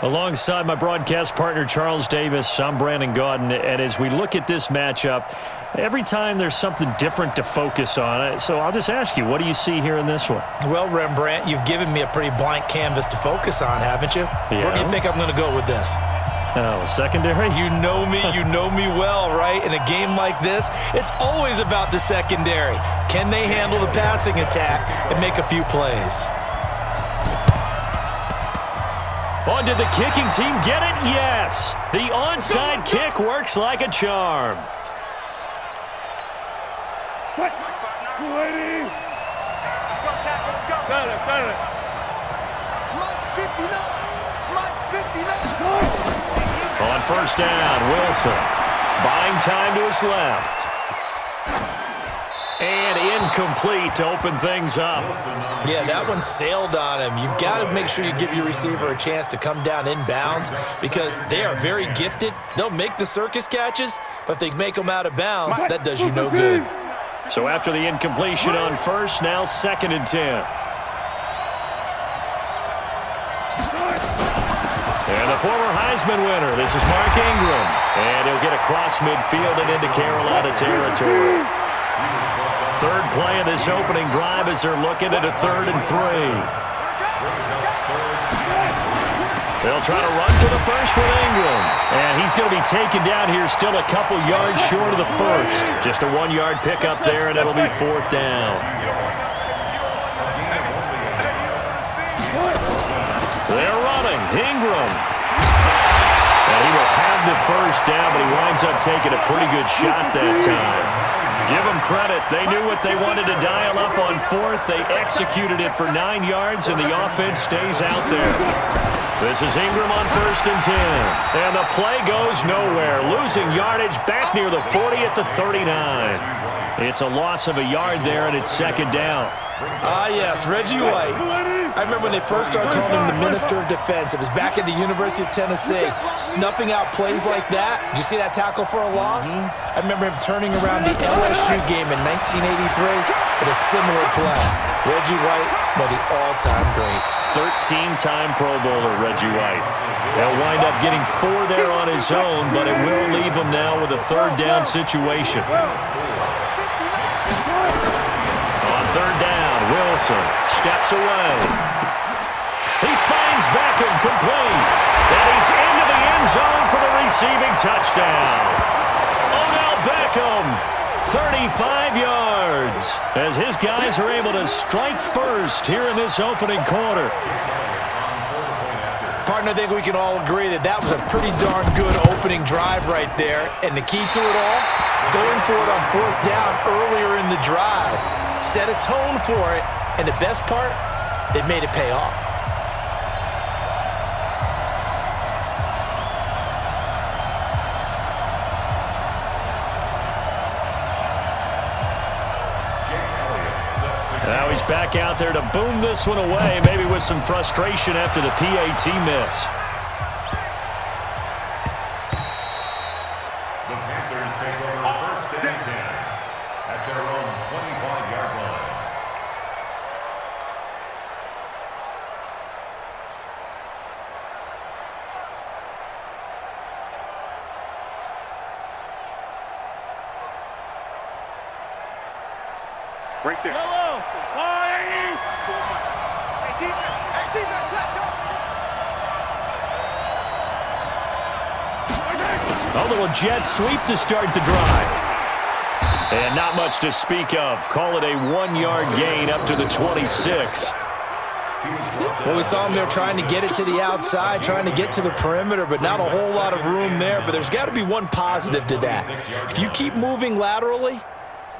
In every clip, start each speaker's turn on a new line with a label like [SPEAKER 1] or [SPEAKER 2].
[SPEAKER 1] Alongside my broadcast partner, Charles Davis, I'm Brandon Gaudin, and as we look at this matchup, every time there's something different to focus on. So I'll just ask you, what do you see here in this one?
[SPEAKER 2] Well, Rembrandt, you've given me a pretty blank canvas to focus on, haven't you?
[SPEAKER 1] Yeah.
[SPEAKER 2] Where do you think I'm going to go with this?
[SPEAKER 1] Oh, secondary?
[SPEAKER 2] You know me well, right? In a game like this, it's always about the secondary. Can they handle the passing attack and make a few plays?
[SPEAKER 1] Oh, did the kicking team get it? Yes. The onside kick works like a charm. On first down, Wilson buying time to his left. And incomplete to open things up.
[SPEAKER 2] Yeah, that one sailed on him. You've got to make sure you give your receiver a chance to come down inbounds because they are very gifted. They'll make the circus catches, but if they make them out of bounds, that does you no good.
[SPEAKER 1] So after the incompletion on first, now 2nd and 10. And the former Heisman winner, this is Mark Ingram. And he'll get across midfield and into Carolina territory. Third play of this opening drive as they're looking at a 3rd and 3. They'll try to run for the first with Ingram. And he's going to be taken down here still a couple yards short of the first. Just a 1-yard pickup there, and it'll be 4th down. They're running. Ingram. And he will have the first down, but he winds up taking a pretty good shot that time. Give them credit. They knew what they wanted to dial up on 4th. They executed it for 9 yards, and the offense stays out there. This is Ingram on 1st and 10. And the play goes nowhere. Losing yardage back near the 40 at the 39. It's a loss of a yard there, and it's 2nd down.
[SPEAKER 2] Ah, yes, Reggie White. I remember when they first started calling him the Minister of Defense. It was back at the University of Tennessee, snuffing out plays like that. Did you see that tackle for a loss? I remember him turning around the LSU game in 1983 with a similar play. Reggie White, one of the all-time greats.
[SPEAKER 1] 13-time Pro Bowler, Reggie White. He'll wind up getting 4 there on his own, but it will leave him now with a 3rd down situation. On 3rd down, Wilson steps away. He finds Beckham complete. And he's into the end zone for the receiving touchdown. Odell Beckham, 35 yards, as his guys are able to strike first here in this opening quarter.
[SPEAKER 2] Partner, I think we can all agree that that was a pretty darn good opening drive right there. And the key to it all, going for it on 4th down earlier in the drive. Set a tone for it, and the best part, it made it pay off.
[SPEAKER 1] Now he's back out there to boom this one away, maybe with some frustration after the PAT miss.
[SPEAKER 3] The Panthers take over 1st and 10 at their own 25-yard line.
[SPEAKER 4] Right there.
[SPEAKER 1] A little jet sweep to start the drive. And not much to speak of. Call it a 1-yard gain up to the 26.
[SPEAKER 2] Well, we saw him there trying to get it to the outside, trying to get to the perimeter, but not a whole lot of room there. But there's got to be one positive to that. If you keep moving laterally,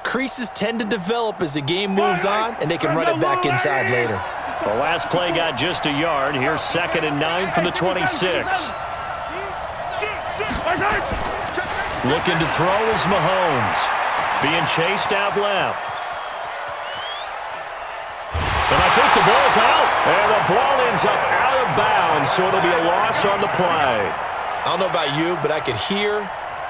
[SPEAKER 2] creases tend to develop as the game moves on, and they can run it back inside later.
[SPEAKER 1] The last play got just a yard. Here's 2nd and 9 from the 26. Looking to throw is Mahomes. Being chased out left. And I think the ball's out. And the ball ends up out of bounds, so it'll be a loss on the play.
[SPEAKER 2] I don't know about you, but I could hear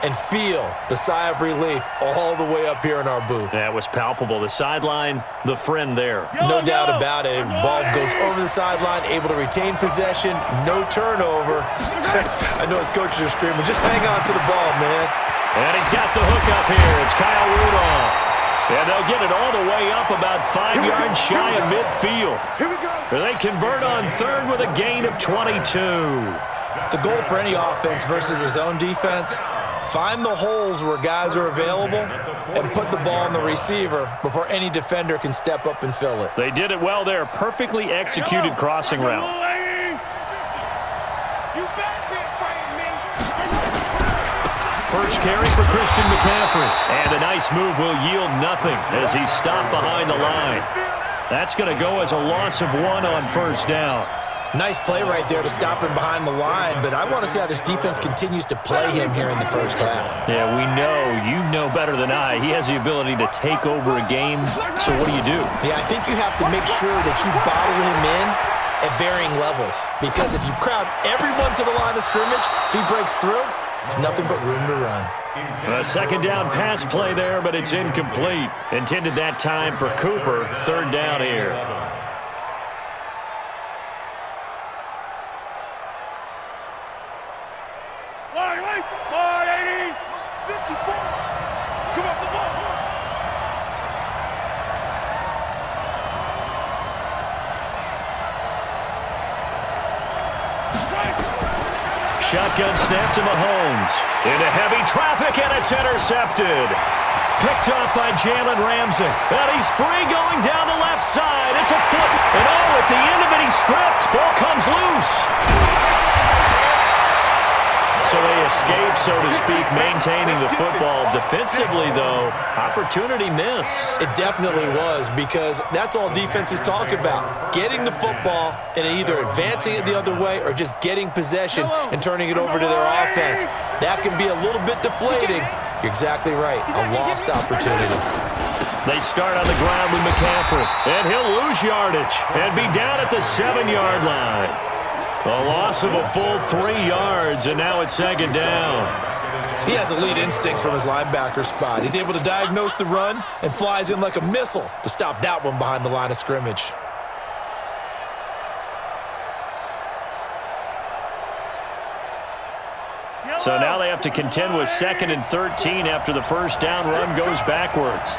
[SPEAKER 2] and feel the sigh of relief all the way up here in our booth.
[SPEAKER 1] That was palpable. The sideline, the friend there.
[SPEAKER 2] No doubt about it. Ball goes over the sideline, able to retain possession, no turnover. I know his coaches are screaming, just hang on to the ball, man.
[SPEAKER 1] And he's got the hook up here. It's Kyle Rudolph. And they'll get it all the way up about 5 yards shy of midfield. They convert on third with a gain of 22.
[SPEAKER 2] The goal for any offense versus his own defense, find the holes where guys are available and put the ball on the receiver before any defender can step up and fill it.
[SPEAKER 1] They did it well there. Perfectly executed crossing route. First carry for Christian McCaffrey. And a nice move will yield nothing as he's stopped behind the line. That's going to go as a loss of 1 on first down.
[SPEAKER 2] Nice play right there to stop him behind the line, but I want to see how this defense continues to play him here in the first half.
[SPEAKER 1] Yeah, we know. You know better than I. He has the ability to take over a game, so what do?
[SPEAKER 2] Yeah, I think you have to make sure that you bottle him in at varying levels, because if you crowd everyone to the line of scrimmage, if he breaks through, there's nothing but room to run.
[SPEAKER 1] A second down pass play there, but it's incomplete. Intended that time for Cooper. Third down here. Shotgun snap to Mahomes. Into heavy traffic, and it's intercepted. Picked off by Jalen Ramsey. And he's free going down the left side. It's a foot. And oh, at the end of it, he's stripped. Ball comes loose. So they escape, so to speak, maintaining the football. Defensively, though, opportunity miss.
[SPEAKER 2] It definitely was, because that's all defenses talk about. Getting the football and either advancing it the other way or just getting possession and turning it over to their offense. That can be a little bit deflating. You're exactly right. A lost opportunity.
[SPEAKER 1] They start on the ground with McCaffrey, and he'll lose yardage and be down at the 7-yard line. A loss of a full 3 yards, and now it's second down.
[SPEAKER 2] He has elite instincts from his linebacker spot. He's able to diagnose the run and flies in like a missile to stop that one behind the line of scrimmage.
[SPEAKER 1] So now they have to contend with 2nd and 13 after the first down run goes backwards.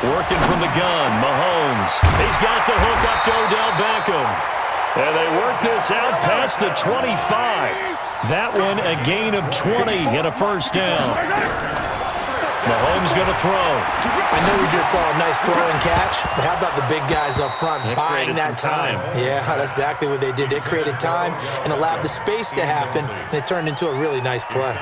[SPEAKER 1] Working from the gun, Mahomes. He's got the hook up to Odell Beckham. And they work this out past the 25. That one a gain of 20 and a first down. Mahomes going to throw.
[SPEAKER 2] I know we just saw a nice throw and catch, but how about the big guys up front buying that time? Yeah, that's exactly what they did. They created time and allowed the space to happen, and it turned into a really nice play.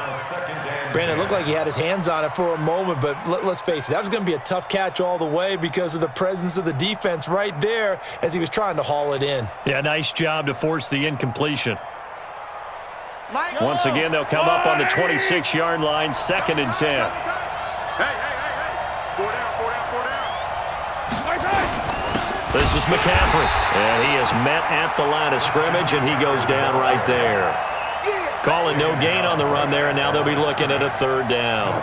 [SPEAKER 2] Brandon, it looked like he had his hands on it for a moment, but let's face it, that was going to be a tough catch all the way because of the presence of the defense right there as he was trying to haul it in.
[SPEAKER 1] Yeah, nice job to force the incompletion. Once again, they'll come up on the 26-yard line, 2nd and 10. This is McCaffrey, and he is met at the line of scrimmage, and he goes down right there. Calling no gain on the run there, and now they'll be looking at a third down.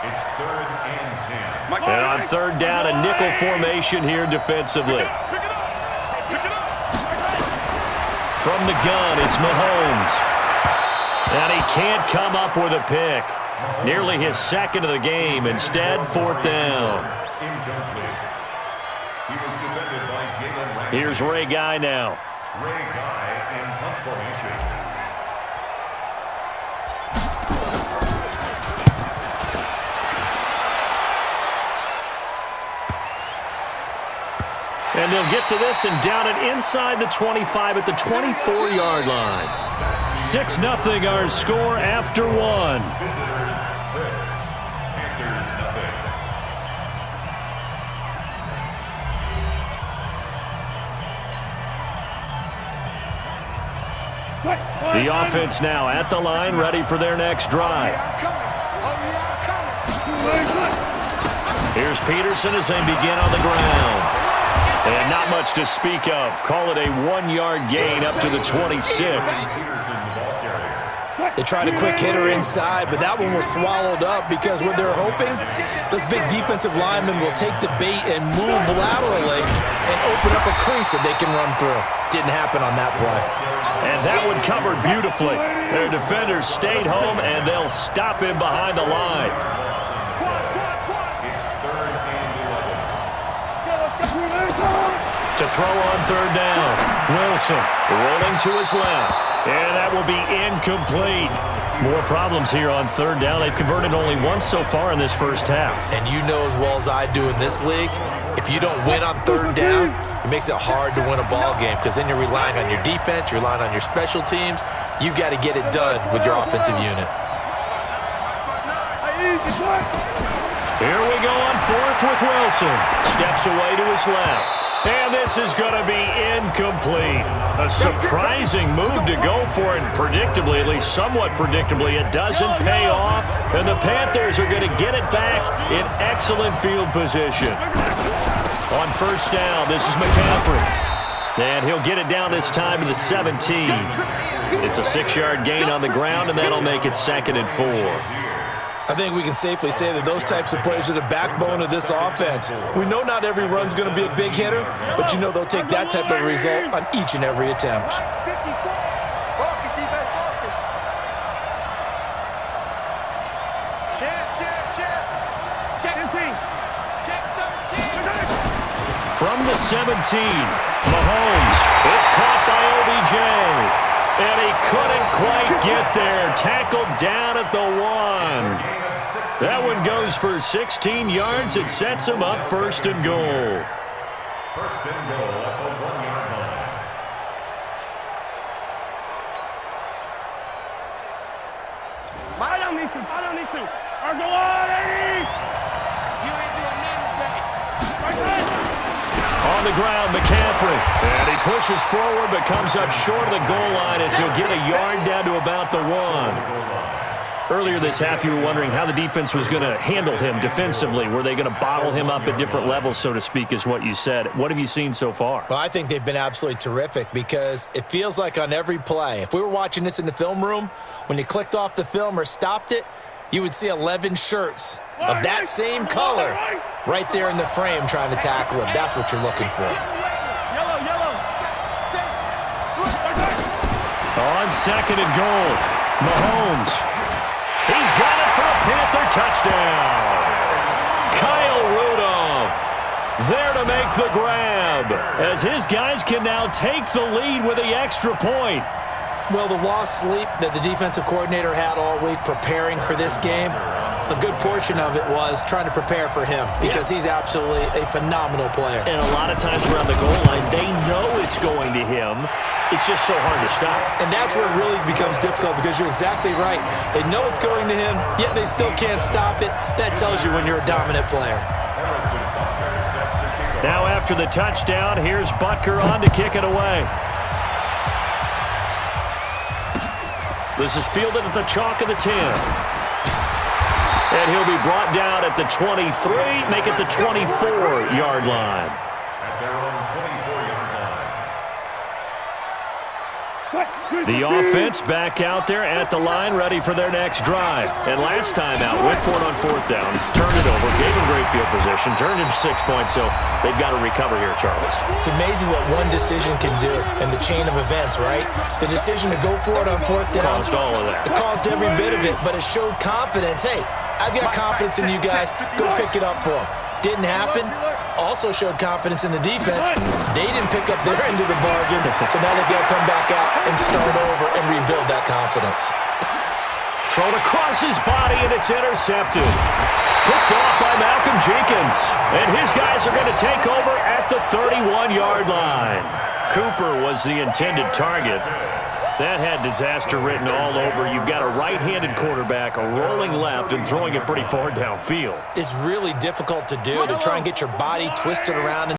[SPEAKER 3] It's 3rd and 10.
[SPEAKER 1] And on third down, a nickel formation here defensively. From the gun, it's Mahomes. And he can't come up with a pick. Nearly his 2nd of the game. Instead, 4th down.
[SPEAKER 3] Incomplete. He was defended by Jalen Ramsey.
[SPEAKER 1] Here's Ray Guy now.
[SPEAKER 3] Ray Guy in punt formation.
[SPEAKER 1] And they'll get to this and down it inside the 25 at the 24-yard line. 6-0 our score after 1.
[SPEAKER 3] Visitors 6. Panthers nothing.
[SPEAKER 1] The offense now at the line, ready for their next drive. Here's Peterson as they begin on the ground. And not much to speak of. Call it a 1-yard gain up to the 26.
[SPEAKER 3] Peterson, the ball carrier.
[SPEAKER 2] They tried a quick hitter inside, but that one was swallowed up because what they're hoping, those big defensive linemen will take the bait and move laterally and open up a crease that they can run through. Didn't happen on that play.
[SPEAKER 1] And that one covered beautifully. Their defenders stayed home, and they'll stop him behind the line. To throw on third down. Wilson rolling to his left. And that will be incomplete. More problems here on third down. They've converted only once so far in this first half.
[SPEAKER 2] And you know as well as I do in this league, if you don't win on third down, it makes it hard to win a ball game because then you're relying on your defense, you're relying on your special teams. You've got to get it done with your offensive unit.
[SPEAKER 1] Here we go on fourth with Wilson. Steps away to his left. And this is going to be incomplete. A surprising move to go for it. Predictably, at least somewhat predictably, it doesn't pay off. And the Panthers are going to get it back in excellent field position. On first down, this is McCaffrey. And he'll get it down this time to the 17. It's a 6-yard gain on the ground, and that'll make it 2nd and 4.
[SPEAKER 2] I think we can safely say that those types of plays are the backbone of this offense. We know not every run's going to be a big hitter, but you know they'll take that type of result on each and every attempt.
[SPEAKER 1] From the 17, Mahomes. It's caught by OBJ. And he couldn't quite get there. Tackled down at the 1. That one goes for 16 yards. It sets him up 1st and goal.
[SPEAKER 3] 1st and goal at the 1-yard line.
[SPEAKER 4] Fire down these two. Fire down these two. Argolari! You ain't doing nothing today.
[SPEAKER 1] On the ground, McCaffrey. And he pushes forward but comes up short of the goal line as he'll get a yard down to about the 1. Earlier this half, you were wondering how the defense was going to handle him defensively. Were they going to bottle him up at different levels, so to speak, is what you said. What have you seen so far?
[SPEAKER 2] Well, I think they've been absolutely terrific because it feels like on every play, if we were watching this in the film room, when you clicked off the film or stopped it, you would see 11 shirts of that same color right there in the frame trying to tackle him. That's what you're looking for.
[SPEAKER 1] On 2nd and goal, Mahomes. He's got it for a Panther touchdown. Kyle Rudolph there to make the grab as his guys can now take the lead with the extra point.
[SPEAKER 2] Well, the lost sleep that the defensive coordinator had all week preparing for this game, a good portion of it was trying to prepare for him because he's absolutely a phenomenal player.
[SPEAKER 1] And a lot of times around the goal line, they know it's going to him. It's just so hard to stop.
[SPEAKER 2] And that's where it really becomes difficult because you're exactly right. They know it's going to him, yet they still can't stop it. That tells you when you're a dominant player.
[SPEAKER 1] Now after the touchdown, here's Butker on to kick it away. This is fielded at the chalk of the 10. And he'll be brought down at the 23, make it the 24-yard line.
[SPEAKER 3] At their own 24-yard line.
[SPEAKER 1] The offense back out there at the line, ready for their next drive. And last time out, went for it on 4th down, turned it over, gave him great field position, turned it to 6 points, so they've got to recover here, Charles.
[SPEAKER 2] It's amazing what one decision can do in the chain of events, right? The decision to go for it on 4th down.
[SPEAKER 1] Caused all of that.
[SPEAKER 2] It caused every bit of it, but it showed confidence. Hey, I've got confidence in you guys. Go pick it up for them. Didn't happen. Also showed confidence in the defense. They didn't pick up their end of the bargain, so now they've got to come back out and start over and rebuild that confidence.
[SPEAKER 1] Thrown across his body, and it's intercepted. Picked off by Malcolm Jenkins. And his guys are going to take over at the 31-yard line. Cooper was the intended target. That had disaster written all over. You've got a right-handed quarterback, a rolling left, and throwing it pretty far downfield.
[SPEAKER 2] It's really difficult to do, to try and get your body twisted around